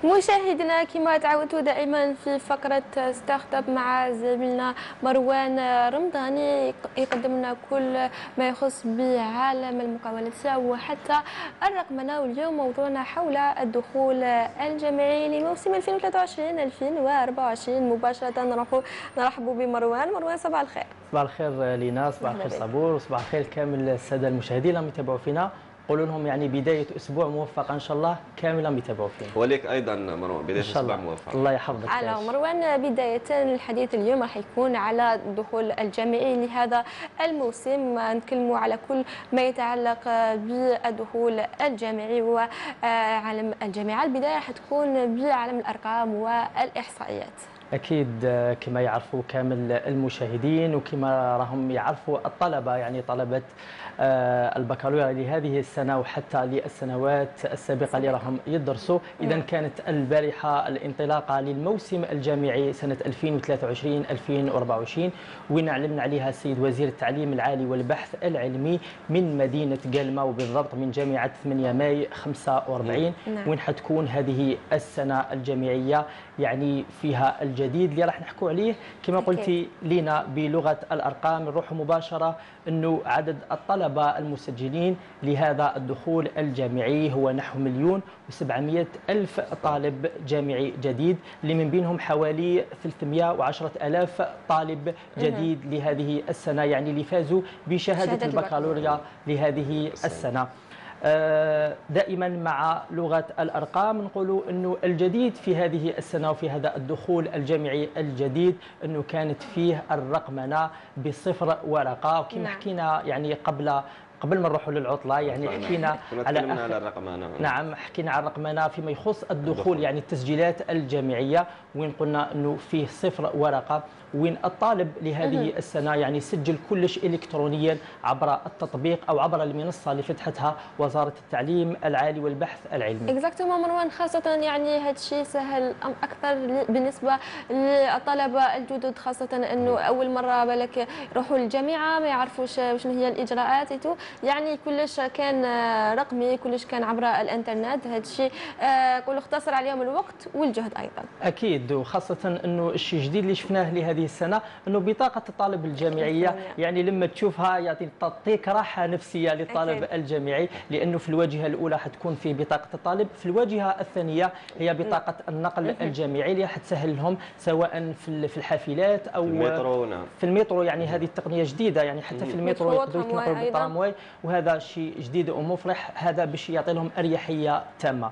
مشاهدينا كما تعودتوا دائما في فقرة ستارت اب مع زميلنا مروان رمضاني يقدم لنا كل ما يخص بعالم المقاولات وحتى الرقمنة. واليوم موضوعنا حول الدخول الجامعي لموسم 2023-2024 مباشرة. نرحب بمروان. صباح الخير. صباح الخير لينا، صباح الخير صبور، وصباح الخير كامل السادة المشاهدين اللي يتابعوا فينا. قولوا لهم يعني بداية أسبوع موفقة إن شاء الله كاملا يتابعوا فينا. وليك أيضا مروان بداية أسبوع موفقة. الله يحفظك. على مروان، بداية الحديث اليوم راح يكون على الدخول الجامعي لهذا الموسم. نتكلموا على كل ما يتعلق بالدخول الجامعي وعالم الجامعة. البداية راح تكون بعالم الأرقام والإحصائيات. أكيد كما يعرفوا كامل المشاهدين وكما راهم يعرفوا الطلبة، يعني طلبة البكالوريا لهذه السنة وحتى للسنوات السابقة اللي راهم يدرسوا. إذا كانت البارحة الانطلاقة للموسم الجامعي سنة 2023-2024 وين علمنا عليها السيد وزير التعليم العالي والبحث العلمي من مدينة قلمة، وبالضبط من جامعة 8 ماي 45. وين حتكون هذه السنة الجامعية يعني فيها الجديد اللي راح نحكوا عليه كما قلتي لينا بلغة الأرقام. نروح مباشرة أنه عدد الطلبة المسجلين لهذا الدخول الجامعي هو نحو 1,700,000 طالب جامعي جديد، اللي من بينهم حوالي 310,000 طالب جديد لهذه السنة، يعني اللي فازوا بشهادة البكالوريا لهذه السنة. دائما مع لغة الأرقام نقولوا أنه الجديد في هذه السنة وفي هذا الدخول الجامعي الجديد أنه كانت فيه الرقمنة بصفر ورقة. وكما حكينا يعني قبل ما نروحوا للعطله يعني حكينا على الرقمنه. نعم، حكينا على الرقمنه فيما يخص الدخول يعني التسجيلات الجامعيه، وين قلنا انه فيه صفر ورقه، وين الطالب لهذه السنه يعني سجل كلش الكترونيا عبر التطبيق او عبر المنصه اللي فتحتها وزاره التعليم العالي والبحث العلمي. اكزاكتومون مروان، خاصه يعني هذا الشيء سهل اكثر بالنسبه للطلبه الجدد، خاصه انه اول مره بالك يروحوا للجامعه ما يعرفوش شنو هي الاجراءات يعني كلش كان رقمي، كلش كان عبر الانترنت. هذا الشيء كله اختصر عليهم الوقت والجهد ايضا. اكيد، وخاصه انه الشيء الجديد اللي شفناه لهذه السنه انه بطاقه الطالب الجامعيه يعني لما تشوفها تعطيك راحه نفسيه للطالب الجامعي، لانه في الواجهه الاولى حتكون في بطاقه الطالب، في الواجهه الثانيه هي بطاقه النقل الجامعي اللي حتسهل لهم سواء في الحافلات او في المترو. يعني هذه التقنيه جديده، يعني حتى في المترو يقدروا يتنقلوا بالترامواي، وهذا شيء جديد ومفرح، هذا باش يعطي لهم اريحيه تامه.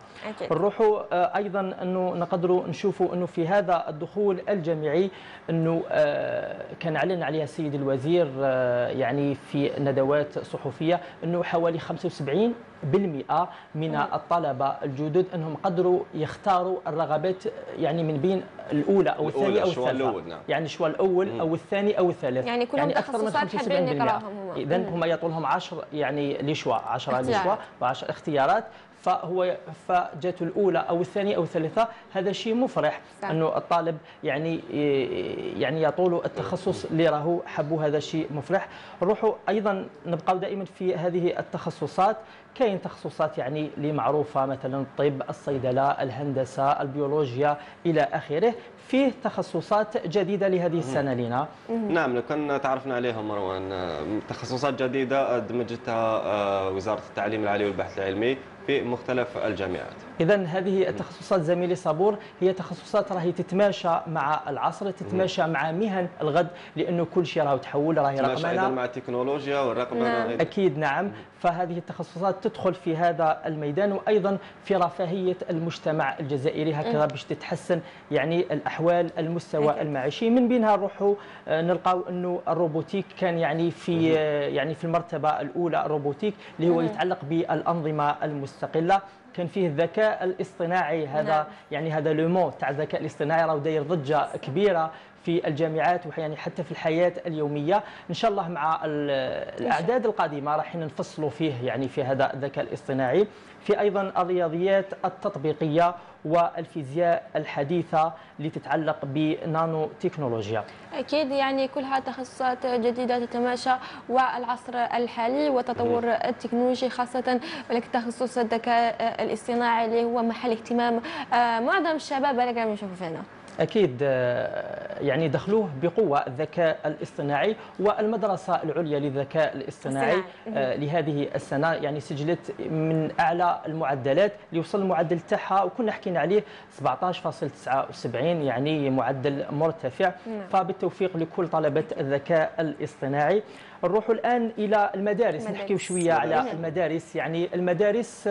نروحوا ايضا انه نقدروا نشوفوا انه في هذا الدخول الجامعي انه كان اعلن عليها السيد الوزير يعني في ندوات صحفيه انه حوالي 75% من الطلبه الجدد انهم قدروا يختاروا الرغبات يعني من بين الاولى او الثانيه او الثالثه. يعني شو الاول او الثاني او الثالث، يعني كلهم تخصصات حابين يقراوهم. اذا هم يعطوا لهم 10 يعني لشوا 10 لشوا و10 اختيارات، فجات الاولى او الثانيه او الثالثه. هذا شيء مفرح انه الطالب يعني يعطوا له التخصص اللي راهو حبوا، هذا شيء مفرح. نروحوا ايضا نبقاو دائما في هذه التخصصات. كاين تخصصات يعني اللي معروفه مثلا الطب، الصيدله، الهندسه، البيولوجيا الى اخره. فيه تخصصات جديده لهذه السنه لنا. نعم، لو كان تعرفنا عليها مروان، تخصصات جديده دمجتها وزاره التعليم العالي والبحث العلمي في مختلف الجامعات. إذا هذه التخصصات زميلي صبور هي تخصصات راهي تتماشى مع العصر، تتماشى مع مهن الغد، لأنه كل شيء راهو تحول، راهي رقمنة، تتماشى أيضا مع التكنولوجيا والرقمنة. أكيد نعم. فهذه التخصصات تدخل في هذا الميدان، وأيضا في رفاهية المجتمع الجزائري هكذا باش تتحسن يعني الأحوال المستوى المعيشي. من بينها نروحوا نلقاو أنه الروبوتيك كان يعني في المرتبة الأولى. الروبوتيك اللي هو يتعلق بالأنظمة المستقلة، كان فيه الذكاء الاصطناعي. هذا يعني هذا لو مون تاع الذكاء الاصطناعي راه داير ضجه كبيره في الجامعات ويعني حتى في الحياة اليومية. إن شاء الله مع الأعداد القادمة راح نفصلوا فيه يعني في هذا الذكاء الاصطناعي، في أيضا الرياضيات التطبيقية والفيزياء الحديثة اللي تتعلق بنانو تكنولوجيا. أكيد يعني كلها تخصصات جديدة تتماشى والعصر الحالي وتطور التكنولوجي، خاصة ولك تخصص الذكاء الاصطناعي اللي هو محل اهتمام معظم الشباب اللي قاعدين يشوفوا فينا. أكيد يعني دخلوه بقوة الذكاء الاصطناعي، والمدرسة العليا للذكاء الاصطناعي لهذه السنة يعني سجلت من أعلى المعدلات اللي وصل المعدل تاعها وكنا حكينا عليه 17.79، يعني معدل مرتفع. فبالتوفيق لكل طلبة الذكاء الاصطناعي. نروح الآن إلى المدارس، نحكيو شوية على المدارس. يعني المدارس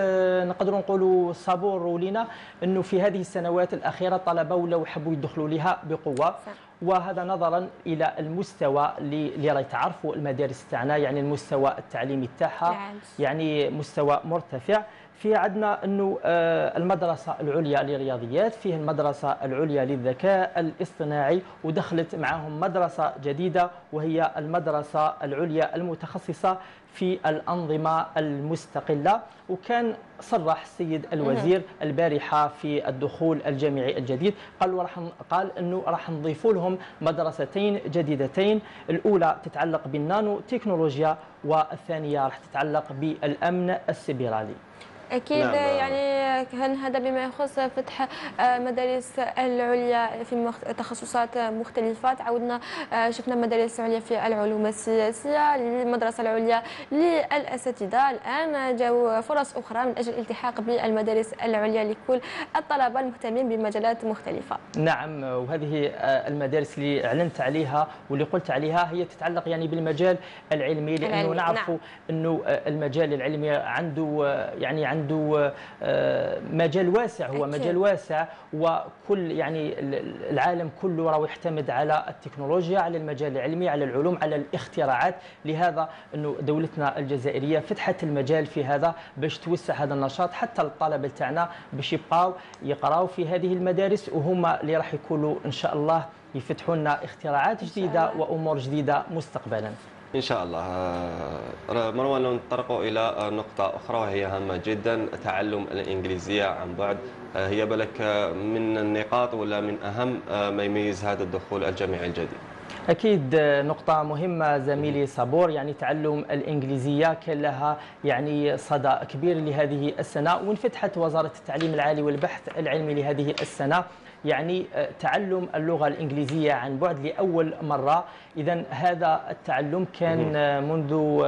نقدر نقولوا صابور ولينا أنه في هذه السنوات الأخيرة الطلبة ولاو يحبوا يدخلوا لها بقوة، وهذا نظرا الى المستوى اللي راهي تعرفوا المدارس تاعنا، يعني المستوى التعليمي تاعها يعني مستوى مرتفع. في عندنا انه المدرسه العليا للرياضيات، فيه المدرسه العليا للذكاء الاصطناعي، ودخلت معهم مدرسه جديده وهي المدرسه العليا المتخصصه في الأنظمة المستقلة. وكان صرح السيد الوزير البارحة في الدخول الجامعي الجديد، قال أنه راح نضيفوا لهم مدرستين جديدتين، الأولى تتعلق بالنانو تكنولوجيا والثانية راح تتعلق بالأمن السيبراني. أكيد نعم. يعني كان هذا بما يخص فتح مدارس العليا في تخصصات مختلفة. تعودنا شفنا مدارس عليا في العلوم السياسية، المدرسة العليا للأساتذة، الآن جاءوا فرص أخرى من أجل الالتحاق بالمدارس العليا لكل الطلبة المهتمين بمجالات مختلفة. نعم، وهذه المدارس اللي أعلنت عليها واللي قلت عليها هي تتعلق يعني بالمجال العلمي، لأنه نعرف أنه المجال العلمي عنده مجال واسع، هو أكيد. مجال واسع، وكل يعني العالم كله راه يعتمد على التكنولوجيا، على المجال العلمي، على العلوم، على الاختراعات. لهذا انه دولتنا الجزائريه فتحت المجال في هذا باش توسع هذا النشاط حتى الطلبه تاعنا باش يبقاو يقراو في هذه المدارس، وهما اللي راح يكونوا ان شاء الله يفتحوا لنا اختراعات جديده وامور جديده مستقبلا. إن شاء الله. مروان، لو نتطرقوا إلى نقطة أخرى وهي هامة جدا، تعلم الإنجليزية عن بعد. هي بالك من النقاط ولا من أهم ما يميز هذا الدخول الجامعي الجديد؟ أكيد نقطة مهمة زميلي صابور. يعني تعلم الإنجليزية كان لها يعني صدى كبير لهذه السنة، وانفتحت وزارة التعليم العالي والبحث العلمي لهذه السنة يعني تعلم اللغة الإنجليزية عن بعد لأول مرة. إذن هذا التعلم كان منذ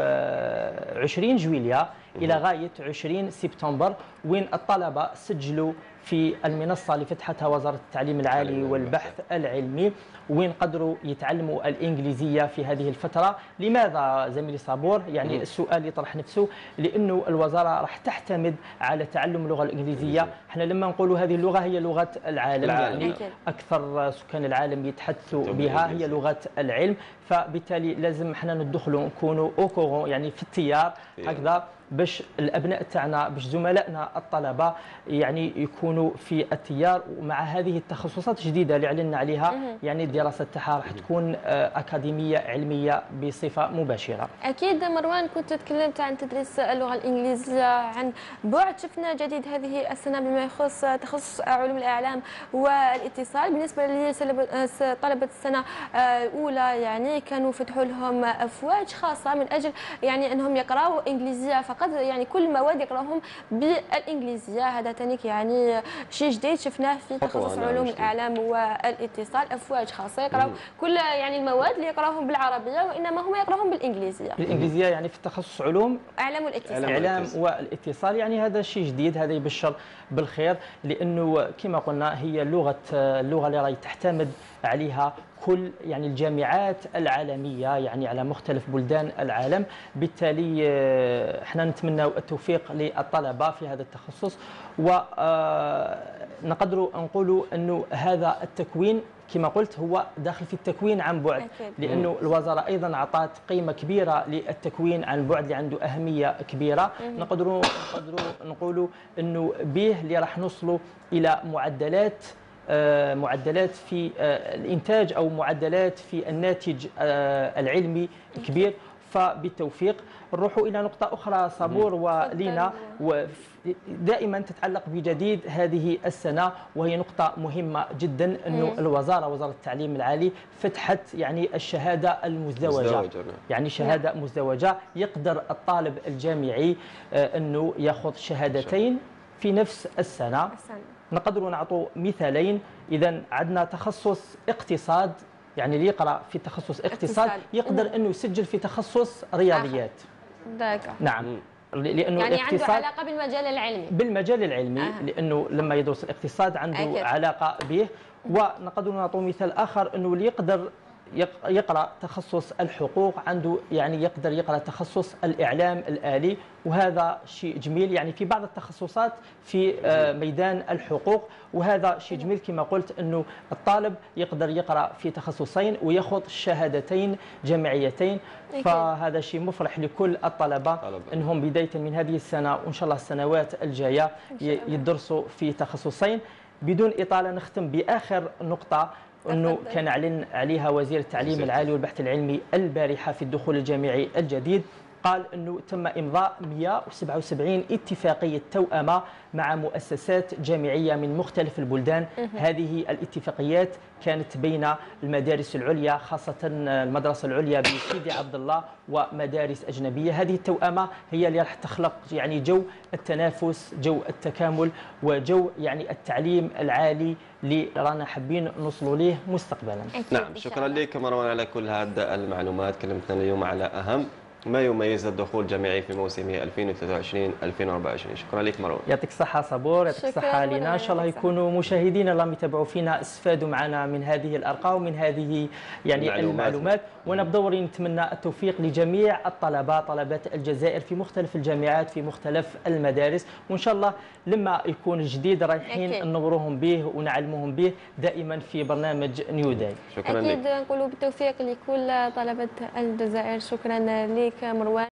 20 جويلية إلى غاية 20 سبتمبر، وين الطلبة سجلوا في المنصة اللي فتحتها وزارة التعليم العالي والبحث العلمي، وين قدروا يتعلموا الإنجليزية في هذه الفترة. لماذا زميلي صابور؟ يعني السؤال يطرح نفسه، لأنه الوزارة راح تعتمد على تعلم اللغة الإنجليزية. احنا لما نقولوا هذه اللغة هي لغة العالم، يعني أكثر سكان العالم يتحدثوا بها، هي لغة العلم، فبالتالي لازم احنا ندخلوا نكونوا اوكورون يعني في التيار هكذا، باش الابناء تاعنا باش زملائنا الطلبه يعني يكونوا في التيار. ومع هذه التخصصات الجديده اللي اعلنا عليها يعني الدراسه تاعها راح تكون اكاديميه علمية بصفه مباشره. اكيد مروان، كنت تكلمت عن تدريس اللغه الانجليزيه عن بعد. شفنا جديد هذه السنه بما يخص تخصص علوم الاعلام والاتصال. بالنسبه لطلبه السنه الاولى يعني كانوا فتحوا لهم افواج خاصه من اجل يعني انهم يقراوا انجليزيه فقط، يعني كل المواد يقراهم بالانجليزيه. هذا تانيك يعني شيء جديد شفناه في تخصص علوم الاعلام والاتصال، افواج خاصه يقراوا كل يعني المواد اللي يقراهم بالعربيه وانما هم يقراهم بالانجليزيه. الانجليزيه يعني في تخصص علوم اعلام والاتصال. اعلام والاتصال، يعني هذا شيء جديد، هذا يبشر بالخير، لانه كما قلنا هي اللغه اللي راهي تعتمد عليها كل يعني الجامعات العالمية يعني على مختلف بلدان العالم. بالتالي احنا نتمنى التوفيق للطلبة في هذا التخصص، ونقدر نقولوا انه هذا التكوين كما قلت هو داخل في التكوين عن بعد، لانه الوزاره ايضا اعطت قيمه كبيره للتكوين عن بعد اللي عنده اهميه كبيره. نقدروا نقولوا انه به اللي راح نوصلوا الى معدلات معدلات في الإنتاج أو معدلات في الناتج العلمي كبير. فبالتوفيق نروح إلى نقطة أخرى صبور ولينا، ودائما تتعلق بجديد هذه السنة، وهي نقطة مهمة جدا، أنه الوزارة، وزارة التعليم العالي فتحت يعني الشهادة المزدوجة، يعني شهادة مزدوجة يقدر الطالب الجامعي أنه يأخذ شهادتين في نفس السنة. نقدر نعطوا مثالين. إذا عندنا تخصص اقتصاد، يعني اللي يقرأ في تخصص اقتصاد يقدر أنه يسجل في تخصص رياضيات. نعم، لأنه يعني الاقتصاد عنده علاقة بالمجال العلمي. بالمجال العلمي، لأنه لما يدرس الاقتصاد عنده علاقة به. ونقدر نعطوا مثال آخر، أنه اللي يقدر يقرأ تخصص الحقوق عنده، يعني يقدر يقرأ تخصص الإعلام الآلي، وهذا شيء جميل يعني في بعض التخصصات في ميدان الحقوق. وهذا شيء جميل كما قلت، أنه الطالب يقدر يقرأ في تخصصين ويأخذ شهادتين جامعيتين. فهذا شيء مفرح لكل الطلبة أنهم بداية من هذه السنة وإن شاء الله السنوات الجاية يدرسوا في تخصصين. بدون إطالة نختم بآخر نقطة، أنه كان أعلن عليها وزير التعليم العالي والبحث العلمي البارحة في الدخول الجامعي الجديد. قال أنه تم إمضاء 177 اتفاقية توأمة مع مؤسسات جامعية من مختلف البلدان. هذه الاتفاقيات كانت بين المدارس العليا، خاصة المدرسة العليا بسيدي عبد الله، ومدارس أجنبية. هذه التوأمة هي اللي راح تخلق يعني جو التنافس، جو التكامل، وجو يعني التعليم العالي اللي رانا حابين نوصلوا ليه مستقبلا. نعم، شكرا لك مروان على كل هذه المعلومات. كلمتنا اليوم على أهم ما يميز الدخول الجامعي في موسم 2023-2024. شكرا لك مروان. يعطيك الصحة صبور، يعطيك الصحة لينا. إن شاء الله يكونوا مشاهدينا اللي يتابعوا فينا استفادوا معنا من هذه الأرقام ومن هذه يعني المعلومات. وأنا بدوري نتمنى التوفيق لجميع الطلبة، طلبات الجزائر في مختلف الجامعات في مختلف المدارس. وإن شاء الله لما يكون جديد رايحين ننوروهم به ونعلموهم به دائما في برنامج نيو داي. شكرا لك. أكيد نقولوا بالتوفيق لكل طلبة الجزائر. شكرا لك مروان.